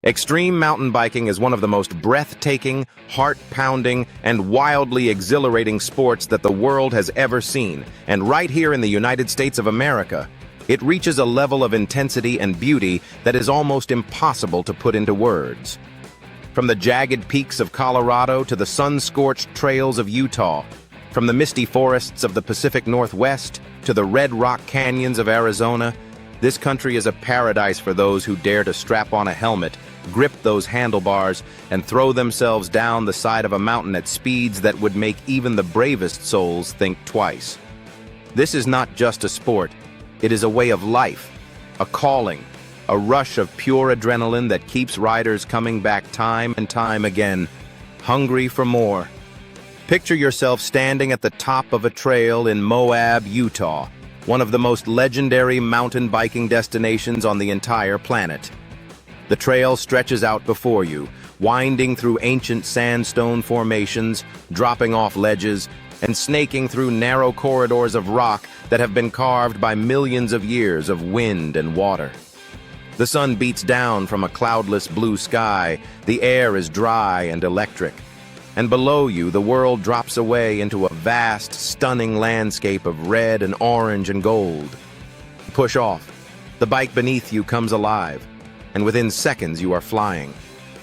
Extreme mountain biking is one of the most breathtaking, heart-pounding, and wildly exhilarating sports that the world has ever seen. And right here in the United States of America, it reaches a level of intensity and beauty that is almost impossible to put into words. From the jagged peaks of Colorado to the sun-scorched trails of Utah, from the misty forests of the Pacific Northwest to the red rock canyons of Arizona, this country is a paradise for those who dare to strap on a helmet, grip those handlebars, and throw themselves down the side of a mountain at speeds that would make even the bravest souls think twice. This is not just a sport, it is a way of life, a calling, a rush of pure adrenaline that keeps riders coming back time and time again, hungry for more. Picture yourself standing at the top of a trail in Moab, Utah, one of the most legendary mountain biking destinations on the entire planet. The trail stretches out before you, winding through ancient sandstone formations, dropping off ledges, and snaking through narrow corridors of rock that have been carved by millions of years of wind and water. The sun beats down from a cloudless blue sky, the air is dry and electric, and below you the world drops away into a vast, stunning landscape of red and orange and gold. Push off. The bike beneath you comes alive, and within seconds you are flying,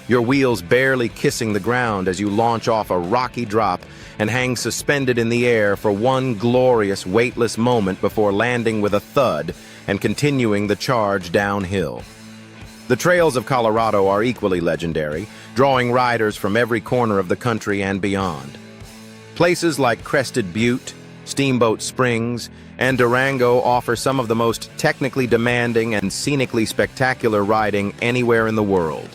your wheels barely kissing the ground as you launch off a rocky drop and hang suspended in the air for one glorious, weightless moment before landing with a thud and continuing the charge downhill. The trails of Colorado are equally legendary, drawing riders from every corner of the country and beyond. Places like Crested Butte, Steamboat Springs, and Durango offer some of the most technically demanding and scenically spectacular riding anywhere in the world.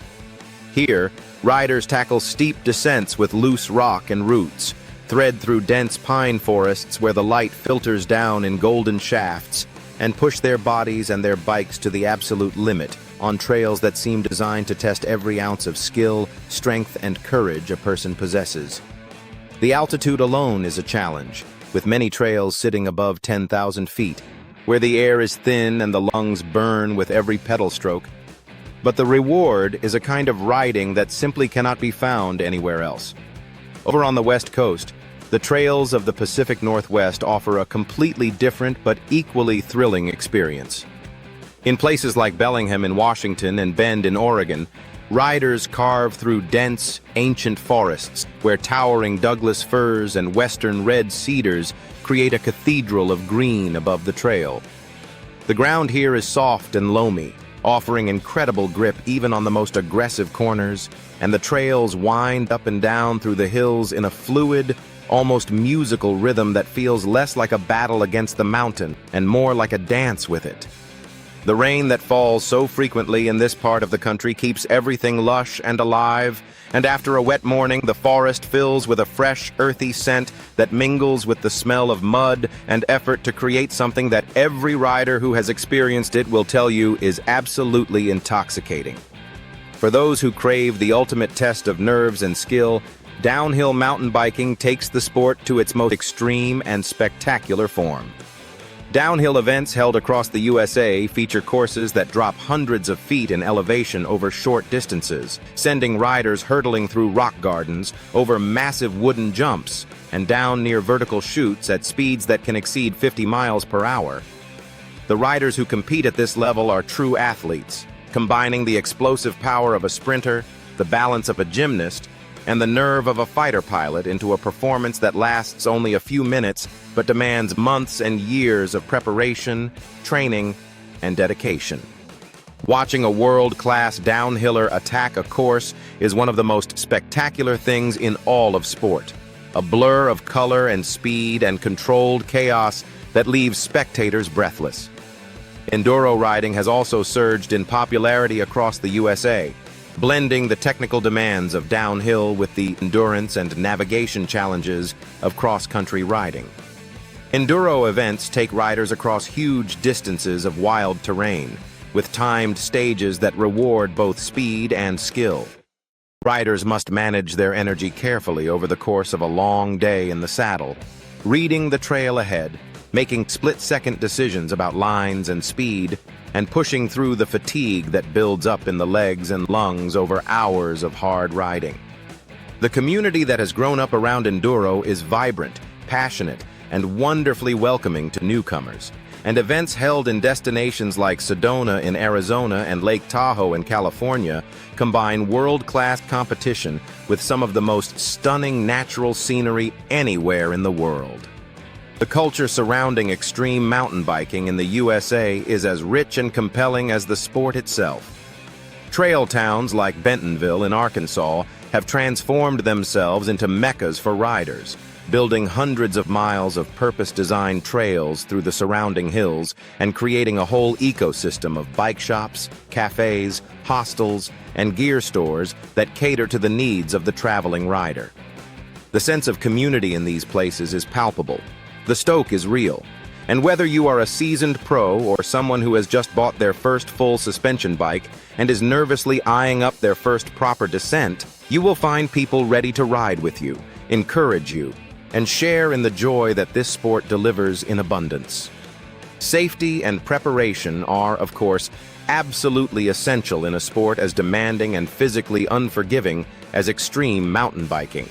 Here, riders tackle steep descents with loose rock and roots, thread through dense pine forests where the light filters down in golden shafts, and push their bodies and their bikes to the absolute limit on trails that seem designed to test every ounce of skill, strength, and courage a person possesses. The altitude alone is a challenge, with many trails sitting above 10,000 feet, where the air is thin and the lungs burn with every pedal stroke. But the reward is a kind of riding that simply cannot be found anywhere else. Over on the West Coast, the trails of the Pacific Northwest offer a completely different but equally thrilling experience. In places like Bellingham in Washington and Bend in Oregon, riders carve through dense, ancient forests where towering Douglas firs and western red cedars create a cathedral of green above the trail. The ground here is soft and loamy, offering incredible grip even on the most aggressive corners, and the trails wind up and down through the hills in a fluid, almost musical rhythm that feels less like a battle against the mountain and more like a dance with it. The rain that falls so frequently in this part of the country keeps everything lush and alive, and after a wet morning, the forest fills with a fresh, earthy scent that mingles with the smell of mud and effort to create something that every rider who has experienced it will tell you is absolutely intoxicating. For those who crave the ultimate test of nerves and skill, downhill mountain biking takes the sport to its most extreme and spectacular form. Downhill events held across the USA feature courses that drop hundreds of feet in elevation over short distances, sending riders hurtling through rock gardens, over massive wooden jumps, and down near vertical chutes at speeds that can exceed 50 miles per hour. The riders who compete at this level are true athletes, combining the explosive power of a sprinter, the balance of a gymnast, and the nerve of a fighter pilot into a performance that lasts only a few minutes but demands months and years of preparation, training, and dedication. Watching a world-class downhiller attack a course is one of the most spectacular things in all of sport. A blur of color and speed and controlled chaos that leaves spectators breathless. Enduro riding has also surged in popularity across the USA, blending the technical demands of downhill with the endurance and navigation challenges of cross-country riding. Enduro events take riders across huge distances of wild terrain, with timed stages that reward both speed and skill. Riders must manage their energy carefully over the course of a long day in the saddle, reading the trail ahead, making split-second decisions about lines and speed, and pushing through the fatigue that builds up in the legs and lungs over hours of hard riding. The community that has grown up around enduro is vibrant, passionate, and wonderfully welcoming to newcomers, and events held in destinations like Sedona in Arizona and Lake Tahoe in California combine world-class competition with some of the most stunning natural scenery anywhere in the world. The culture surrounding extreme mountain biking in the USA is as rich and compelling as the sport itself. Trail towns like Bentonville in Arkansas have transformed themselves into meccas for riders, building hundreds of miles of purpose-designed trails through the surrounding hills and creating a whole ecosystem of bike shops, cafes, hostels, and gear stores that cater to the needs of the traveling rider. The sense of community in these places is palpable. The stoke is real, and whether you are a seasoned pro or someone who has just bought their first full suspension bike and is nervously eyeing up their first proper descent, you will find people ready to ride with you, encourage you, and share in the joy that this sport delivers in abundance. Safety and preparation are, of course, absolutely essential in a sport as demanding and physically unforgiving as extreme mountain biking.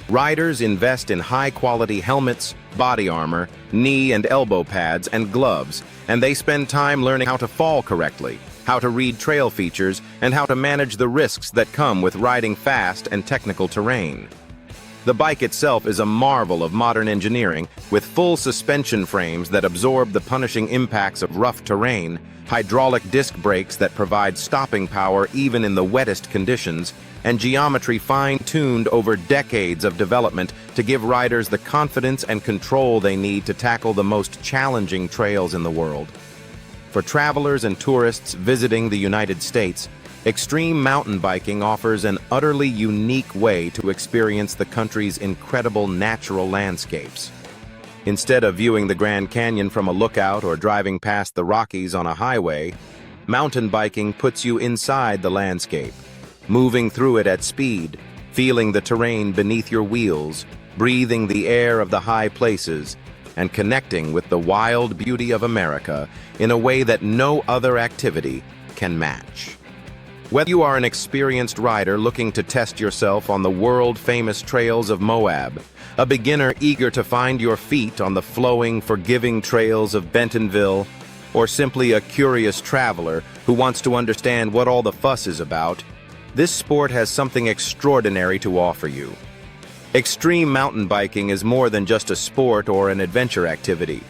Riders invest in high-quality helmets, body armor, knee and elbow pads, and gloves, and they spend time learning how to fall correctly, how to read trail features, and how to manage the risks that come with riding fast and technical terrain. The bike itself is a marvel of modern engineering, with full suspension frames that absorb the punishing impacts of rough terrain, hydraulic disc brakes that provide stopping power even in the wettest conditions, and geometry fine-tuned over decades of development to give riders the confidence and control they need to tackle the most challenging trails in the world. For travelers and tourists visiting the United States, extreme mountain biking offers an utterly unique way to experience the country's incredible natural landscapes. Instead of viewing the Grand Canyon from a lookout or driving past the Rockies on a highway, mountain biking puts you inside the landscape, moving through it at speed, feeling the terrain beneath your wheels, breathing the air of the high places, and connecting with the wild beauty of America in a way that no other activity can match. Whether you are an experienced rider looking to test yourself on the world-famous trails of Moab, a beginner eager to find your feet on the flowing, forgiving trails of Bentonville, or simply a curious traveler who wants to understand what all the fuss is about, this sport has something extraordinary to offer you. Extreme mountain biking is more than just a sport or an adventure activity.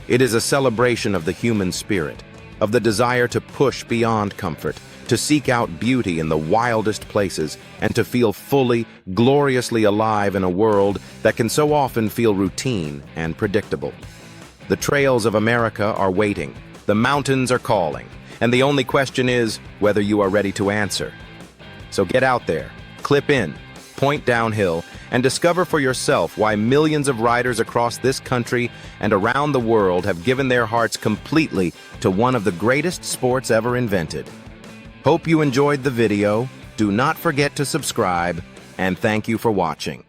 It is a celebration of the human spirit, of the desire to push beyond comfort, to seek out beauty in the wildest places, and to feel fully, gloriously alive in a world that can so often feel routine and predictable. The trails of America are waiting, the mountains are calling, and the only question is whether you are ready to answer. So get out there, clip in, point downhill, and discover for yourself why millions of riders across this country and around the world have given their hearts completely to one of the greatest sports ever invented. Hope you enjoyed the video. Do not forget to subscribe, and thank you for watching.